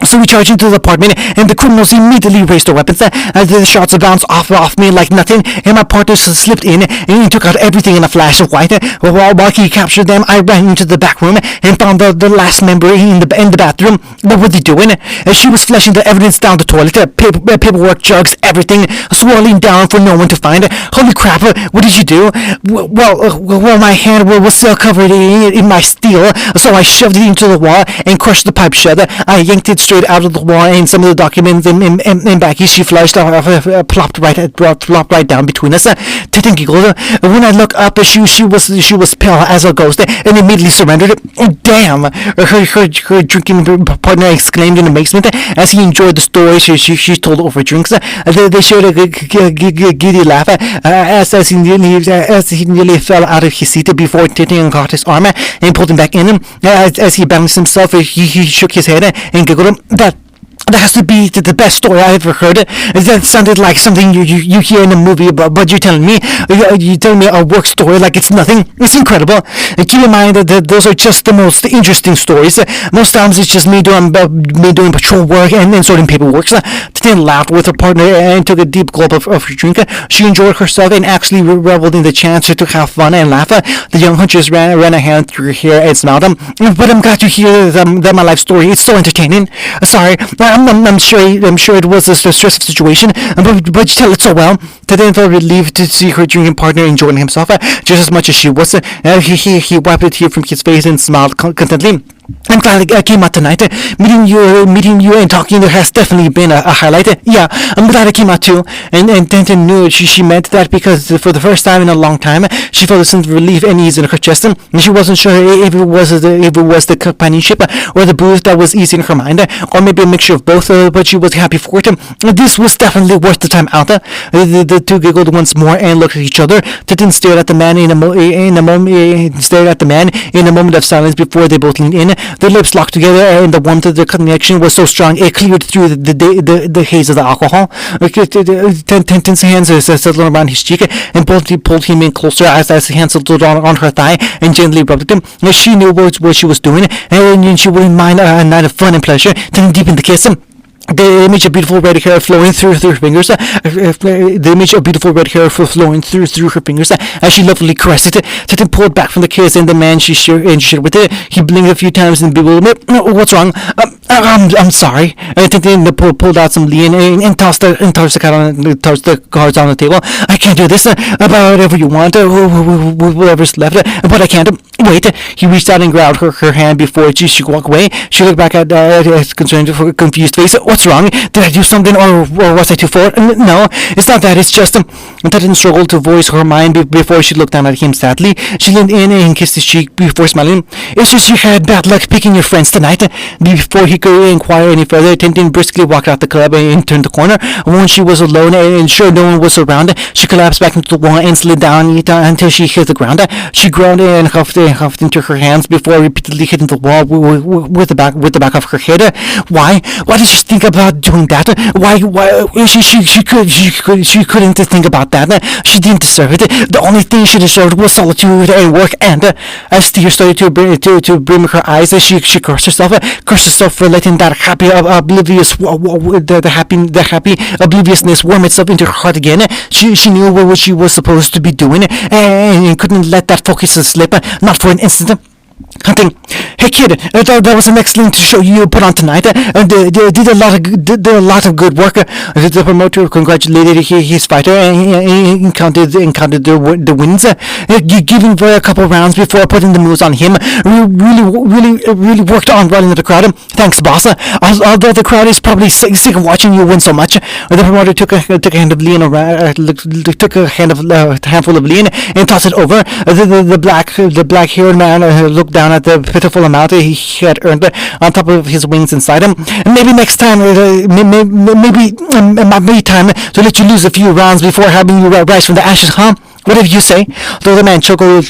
Speaker 1: So we charged into the apartment, and the criminals immediately raised their weapons. The shots bounced off me like nothing, and my partner slipped in and took out everything in a flash of white. While he captured them, I ran into the back room and found the last member in the bathroom. What were they doing? She was flushing the evidence down the toilet, paperwork, jugs, everything, swirling down for no one to find. Holy crap! What did you do? Well, my hand was still covered in my steel, so I shoved it into the wall and crushed the pipe shut. I yanked it straight out of the wall, and some of the documents and baggies she flushed plopped right down between us. Ted and giggled. When I looked up, she was pale as a ghost and immediately surrendered. Oh, damn! Her drinking partner exclaimed in amazement as he enjoyed the story she told over drinks. They shared a giddy laugh as he nearly fell out of his seat before Titian caught his arm and pulled him back in. As he balanced himself, he shook his head and giggled. That has to be the best story I ever heard. That sounded like something you hear in a movie, but you're telling me a work story like it's nothing. It's incredible. And keep in mind that those are just the most interesting stories. Most times it's just me doing patrol work and sorting paperwork. Tin laughed with her partner and took a deep gulp of her drink. She enjoyed herself and actually reveled in the chance to have fun and laugh. The young huntress ran a hand through her hair and smiled. But I'm glad to hear that my life story is so entertaining. Sorry. I'm sure it was a stressful situation, but you tell it so well. Teddy felt relieved to see her drinking partner enjoying himself just as much as she was. He wiped a tear from his face and smiled contently. I'm glad I came out tonight. Meeting you and talking to her has definitely been a highlight. Yeah, I'm glad I came out too. And Denton knew she meant that because for the first time in a long time, she felt a sense of relief and ease in her chest. And she wasn't sure if it was the companionship or the booze that was easing her mind, or maybe a mixture of both. But she was happy for it. This was definitely worth the time out. The two giggled once more and looked at each other. Denton stared at the man in a moment of silence before they both leaned in. Their lips locked together, and the warmth of their connection was so strong it cleared through the haze of the alcohol. Tense hands settled around his cheek and pulled him in closer as his hands settled on her thigh and gently rubbed him. She knew what she was doing, and she wouldn't mind a night of fun and pleasure, taking deep in the kiss. The image of beautiful red hair flowing through her fingers. The image of beautiful red hair flowing through her fingers as she lovingly caressed it. Titan pulled back from the kiss, and the man she shared with it. He blinked a few times in bewilderment. What's wrong? I'm sorry. Titan pulled out some lean and tossed the cards on the table. I can't do this. About whatever you want, whatever's left, but I can't. Wait. He reached out and grabbed her hand before she could walk away. She looked back at his concerned, confused face. What's wrong? Did I do something, or was I too forward? No, it's not that. It's just Titan struggled to voice her mind before she looked down at him sadly. She leaned in and kissed his cheek before smiling. It's just you had bad luck picking your friends tonight. Before he could inquire any further, Tintin briskly walked out the club and turned the corner. When she was alone and sure no one was around, she collapsed back into the wall and slid down until she hit the ground. She groaned and huffed into her hands before repeatedly hitting the wall with the back of her head. Why did she think about doing that? Why she couldn't think about that. She didn't deserve it. The only thing she deserved was solitude and work. And as tears started to brim her eyes, she cursed herself for letting that happy obliviousness warm itself into her heart again. She knew what she was supposed to be doing and couldn't let that focus slip, not for an instant. Hunting. Hey kid, that was an excellent show you put on tonight. Did a lot of good work. The promoter congratulated his fighter and counted the wins, giving for a couple rounds before putting the moves on him. Really worked on running the crowd. Thanks, boss. Although the crowd is probably sick of watching you win so much. The promoter took a hand of lean handful of lean and tossed it over. The black-haired man looked down at the pitiful amount he had earned on top of his wings inside him. Maybe next time, maybe time to let you lose a few rounds before having you rise from the ashes, huh? Whatever you say. Though the man chuckled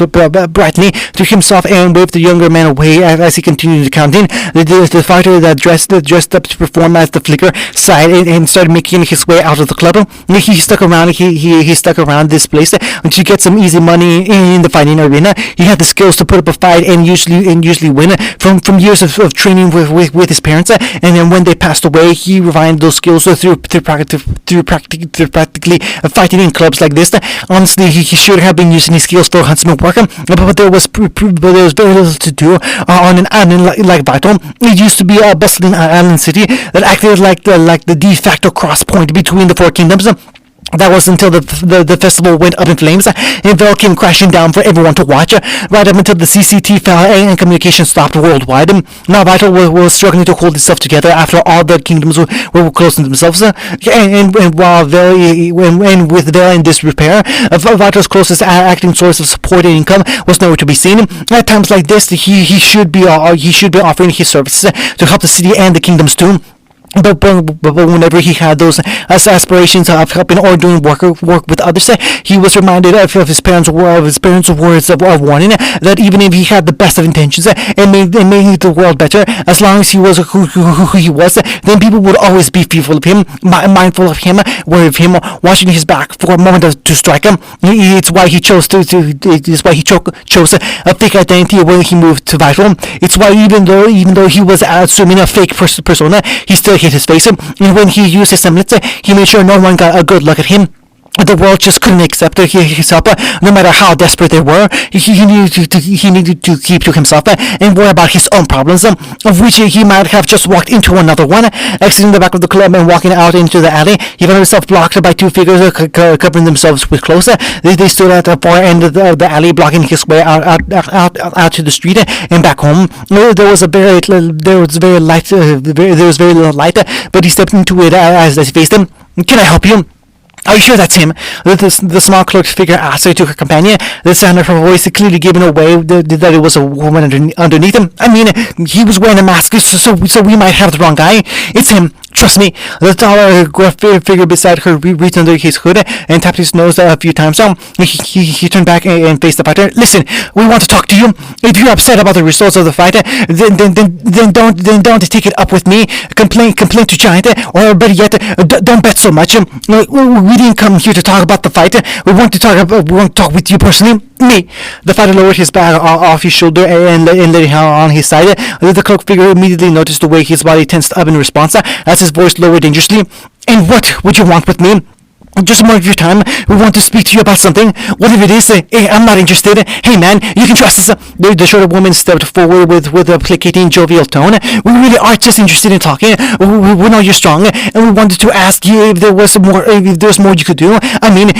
Speaker 1: brightly to himself and waved the younger man away as he continued counting. The fighter that dressed up to perform as the flicker sighed and started making his way out of the club. He stuck around. He stuck around this place to get some easy money in the fighting arena. He had the skills to put up a fight and usually win from years of training with his parents. And then when they passed away, he refined those skills through practically fighting in clubs like this. Honestly, he should have been using his skills for huntsman work, but there was very little to do on an island like Vital. It used to be a bustling island city that acted like the de facto cross point between the four kingdoms. That was until the festival went up in flames and Vel came crashing down for everyone to watch, right up until the CCT fell and communication stopped worldwide. Now Vital was struggling to hold itself together after all the kingdoms were closing themselves, and while with Vel in disrepair, Vital's closest acting source of support and income was nowhere to be seen. At times like this, he should be offering his services to help the city and the kingdoms too. But whenever he had those aspirations of helping or doing work with others, he was reminded of his parents' words of warning that even if he had the best of intentions and made the world better, as long as he was who he was, then people would always be fearful of him, mindful of him, wary of him, watching his back for a moment to strike him. It's why he chose chose a fake identity when he moved to Vital. It's why even though he was assuming a fake persona, he still hit his face, and when he used his semblance, he made sure no one got a good look at him. The world just couldn't accept his help, no matter how desperate they were. He needed to keep to himself and worry about his own problems, of which he might have just walked into another one. Exiting the back of the club and walking out into the alley, he found himself blocked by two figures covering themselves with clothes. They stood at the far end of the alley, blocking his way out to the street and back home. There was very little light, but he stepped into it as he faced them. Can I help you? Are you sure that's him? The small cloaked figure asked her to her companion. The sound of her voice clearly giving away that it was a woman underneath him. I mean, he was wearing a mask, so we might have the wrong guy. It's him. Trust me. The taller figure beside her reached under his hood and tapped his nose a few times. He turned back and faced the fighter. Listen, we want to talk to you. If you're upset about the results of the fight, then don't take it up with me. Complain to Giant, or better yet, don't bet so much. We didn't come here to talk about the fight. We want to talk with you personally. Me. The fighter lowered his bag off his shoulder and laid it on his side. The cloaked figure immediately noticed the way his body tensed up in response as his voice lowered dangerously. And what would you want with me? Just more of your time. We want to speak to you about something. Whatever it is, I'm not interested. Hey man, you can trust us. The shorter woman stepped forward with a placating, jovial tone. We really are just interested in talking. We know you're strong, and we wanted to ask you if there was more you could do. I mean,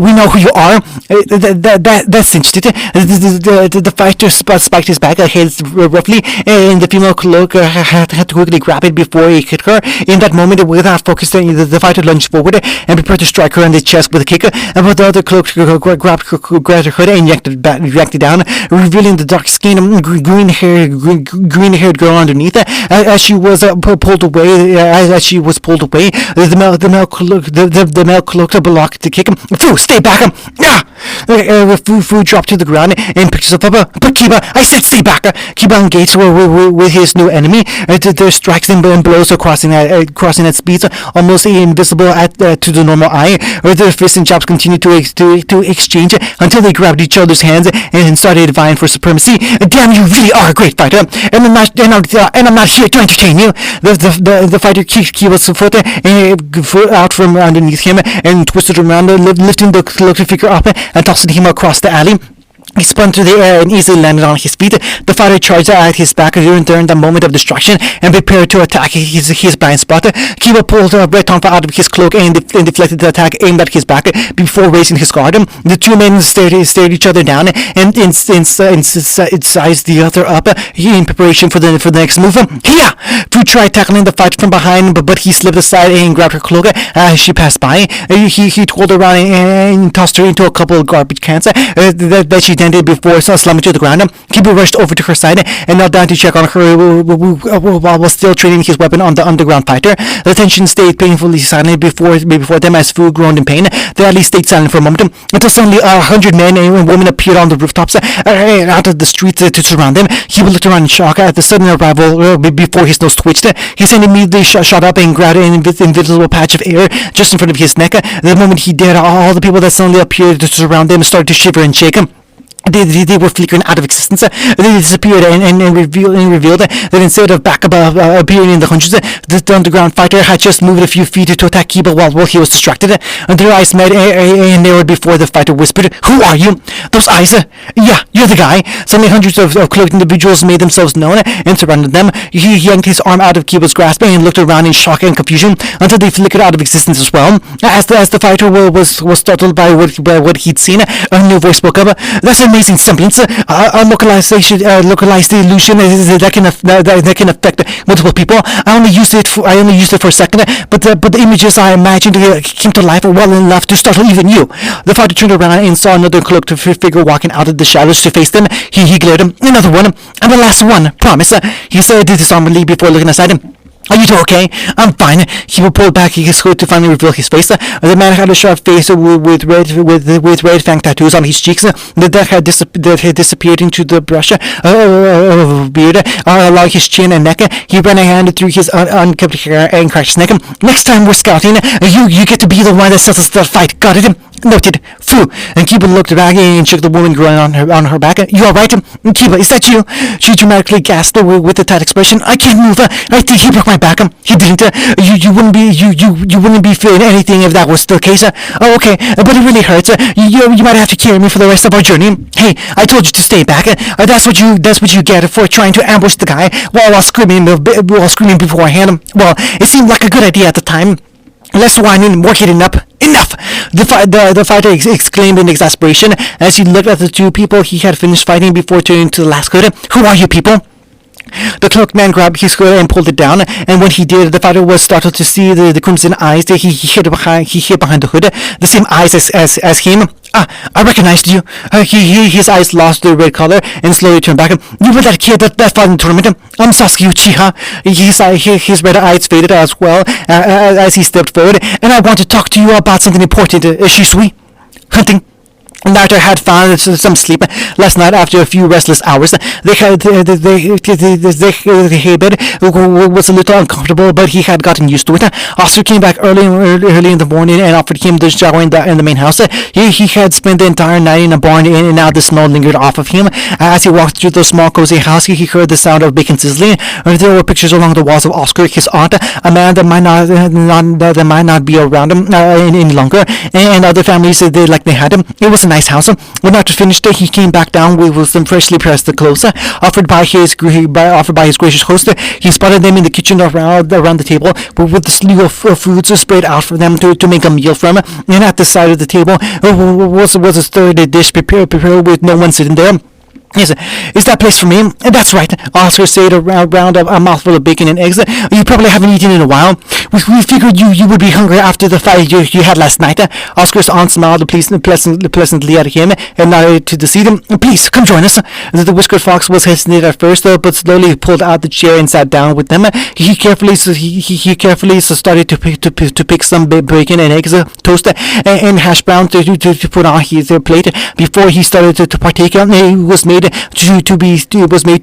Speaker 1: we know who you are. That cinched it. The fighter spiked his back head roughly, and the female cloak had to quickly grab it before he hit her. In that moment, without focusing, the fighter lunged forward and prepared to strike her in the chest with a kick, but the other cloak grabbed her hood and yanked it down, revealing the dark skin, green-haired girl underneath. As she was pulled away, the male cloak blocked the kick. Fu, stay back! Fu dropped to the ground and picked herself up. But Kiba, I said stay back! Kiba engaged with his new enemy. Their strikes and blows are crossing at speeds almost invisible to the normal eye. Their fists and chops continued to exchange until they grabbed each other's hands and started vying for supremacy. Damn, you really are a great fighter, and I'm not here to entertain you. The fighter kicked Kiba's foot out from underneath him and twisted around, lifting the cloaked figure up and tossing him across the alley. He spun through the air and easily landed on his feet. The fighter charged at his back during the moment of destruction and prepared to attack his blind spot. Kiba pulled Red Tonfa out of his cloak and deflected the attack aimed at his back before raising his guard. The two men stared each other down and sized the other up in preparation for the next move. Hiya! Fu tried tackling the fighter from behind, but he slipped aside and grabbed her cloak as she passed by. He twirled around and tossed her into a couple of garbage cans that she did before slamming to the ground. Kiba rushed over to her side and knelt down to check on her while still training his weapon on the underground fighter. The tension stayed painfully silent before them as Fu groaned in pain. They at least stayed silent for a moment until suddenly 100 men and women appeared on the rooftops and out of the streets to surround them. Kiba looked around in shock at the sudden arrival before his nose twitched. His hand immediately shot up and grabbed an invisible patch of air just in front of his neck. The moment he did, all the people that suddenly appeared to surround them started to shiver and shake. They were flickering out of existence. They disappeared and revealed that instead of back above appearing in the hundreds, the underground fighter had just moved a few feet to attack Kiba while he was distracted. Their eyes met and narrowed before the fighter whispered, "Who are you?" Those eyes? Yeah, you're the guy. Suddenly hundreds of cloaked individuals made themselves known and surrounded them. He yanked his arm out of Kiba's grasp and looked around in shock and confusion until they flickered out of existence as well. As the fighter was startled by what he'd seen, a new voice spoke up. "That's amazing semblance. Localized illusion that can affect multiple people. I only used it for a second, but the images I imagined came to life well enough to startle even you." The fighter turned around and saw another cloaked figure walking out of the shadows to face them. He glared. "Another one. I'm the last one. Promise," he said disarmedly before looking aside. "Are you two okay?" "I'm fine." He pulled back his hood to finally reveal his face. The man had a sharp face with red fang tattoos on his cheeks that had disappeared into the brush of beard along his chin and neck. He ran a hand through his unkempt hair and cracked his neck. "Next time we're scouting, you get to be the one that settles the fight. Got it?" "Noted." Fu. And Kiba looked back and shook the woman groaning on her back. "You alright?" "Kiba, is that you?" She dramatically gasped with a tight expression. "I can't move. I think he broke my back." "He didn't. You wouldn't be feeling anything if that was the case." "Oh, okay, but it really hurts. You might have to carry me for the rest of our journey." "Hey, I told you to stay back. That's what you get for trying to ambush the guy while screaming beforehand. Well, it seemed like a good idea at the time. Less whining, more hitting up. Enough!" The fighter exclaimed in exasperation as he looked at the two people he had finished fighting before turning to the last hood. "Who are you people?" The cloaked man grabbed his hood and pulled it down, and when he did, the fighter was startled to see the crimson eyes that he hid behind the hood, the same eyes as him. I recognized you. His eyes lost their red color and slowly turned back. You were that kid that fought in the tournament. I'm Sasuke Uchiha. His red eyes faded as well as he stepped forward, and I want to talk to you about something important, Shisui. Hunting. Naruto had found some sleep last night after a few restless hours. The habit was a little uncomfortable, but he had gotten used to it. Oscar came back early in the morning and offered him the shower in the main house. He had spent the entire night in a barn, and now the smell lingered off of him. As he walked through the small cozy house, he heard the sound of bacon sizzling. There were pictures along the walls of Oscar, his aunt, a man that might not be around him any longer, and other families like they had him. It was a nice house. When Naruto finished, he came back down with some freshly pressed clothes offered by his gracious host. He spotted them in the kitchen around the table, with a slew of foods spread out for them to make a meal from. And at the side of the table was a third dish prepared with no one sitting there. Is that place for me? That's right, Oscar said around a mouthful of bacon and eggs. You probably haven't eaten in a while. We figured you would be hungry after the fight you had last night. Oscar's aunt smiled pleasantly at him and nodded to the seat. Please, come join us. The whiskered fox was hesitant at first, but slowly pulled out the chair and sat down with them. He carefully started to pick some bacon and eggs, toast, and hash brown to put on his plate. Before he started to partake, it was made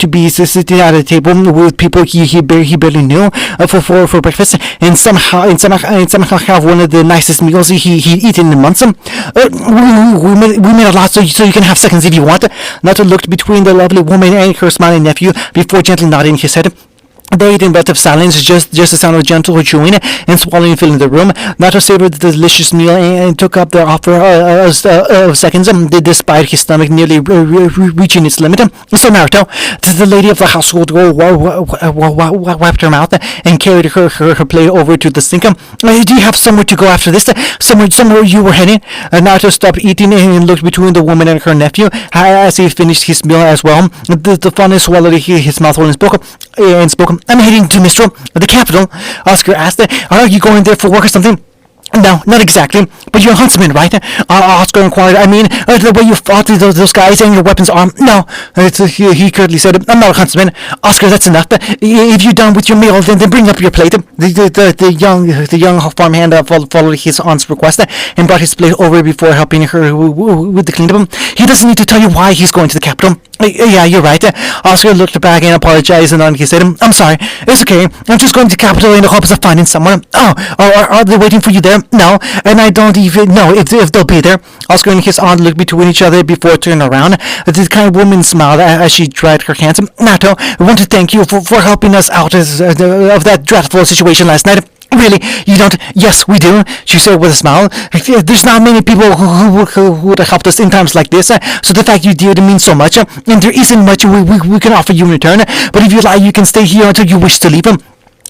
Speaker 1: to be sitting at a table with people he barely knew for breakfast, and somehow have one of the nicest meals he'd eaten in months. We made a lot, so you can have seconds if you want. Naruto looked between the lovely woman and her smiling nephew before gently nodding his head. They ate in breath of silence, just the sound of gentle chewing and swallowing filling the room. Naruto savored the delicious meal and took up their offer of seconds, despite his stomach nearly reaching its limit. So Naruto, the lady of the household, wiped her mouth and carried her plate over to the sink. Do you have somewhere to go after this? Somewhere you were heading? Naruto stopped eating and looked between the woman and her nephew as he finished his meal as well. The funny swallowed his mouthful and spoke. I'm heading to Mistral, the capital. Oscar asked, are you going there for work or something? No, not exactly. But you're a huntsman, right? Oscar inquired. I mean, the way you fought those guys and your weapons arm. No, he curtly said, I'm not a huntsman. Oscar, that's enough. If you're done with your meal, then bring up your plate. The young farmhand followed his aunt's request and brought his plate over before helping her with the cleanup. He doesn't need to tell you why he's going to the capital. Yeah, you're right. Oscar looked back and apologized, and he said, I'm sorry. It's okay. I'm just going to the capital in the hopes of finding someone. Oh, are they waiting for you there? No, and I don't even know if they'll be there. Oscar and his aunt looked between each other before turning around. The kind woman smiled as she dried her hands. Naruto, I want to thank you for helping us out of that dreadful situation last night. Really, you don't? Yes, we do, she said with a smile. There's not many people who would have helped us in times like this, so the fact you did means so much, and there isn't much we can offer you in return, but if you like, you can stay here until you wish to leave.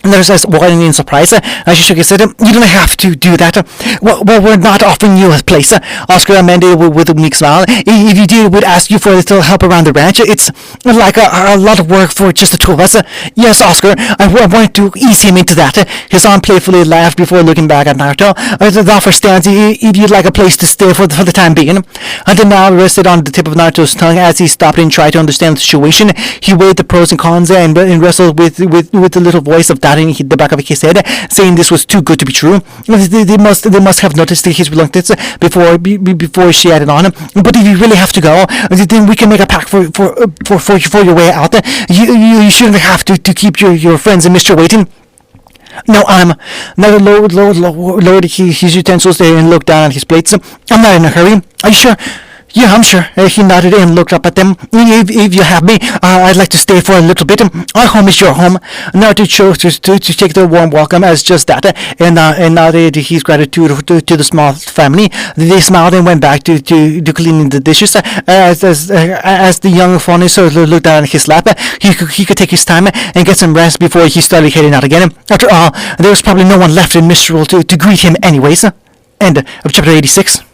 Speaker 1: Nurse says, walking in surprise. She shook his head. You don't have to do that. Well, we're not offering you a place. Oscar amended with a meek smile. If you did, we'd ask you for a little help around the ranch. It's like a lot of work for just the two of us. Yes, Oscar, I wanted to ease him into that. His aunt playfully laughed before looking back at Naruto. The offer stands if you'd like a place to stay for the time being. Until now, rested on the tip of Naruto's tongue as he stopped and tried to understand the situation. He weighed the pros and cons and wrestled with the little voice of doubt in the back of his head, saying this was too good to be true. They must have noticed his reluctance before she added on. But if you really have to go, then we can make a pact for your way out. You shouldn't have to keep your friends and Mr. waiting. No, Naruto lowered his utensils and looked down at his plates. I'm not in a hurry. Are you sure? Yeah, I'm sure. He nodded and looked up at them. If you have me, I'd like to stay for a little bit. Our home is your home. Naruto chose to take the warm welcome as just that, and nodded his gratitude to the small family. They smiled and went back to cleaning the dishes. As the young Faunus looked down at his lap, he could take his time and get some rest before he started heading out again. After all, there was probably no one left in Mistral to greet him anyways. End of chapter 86.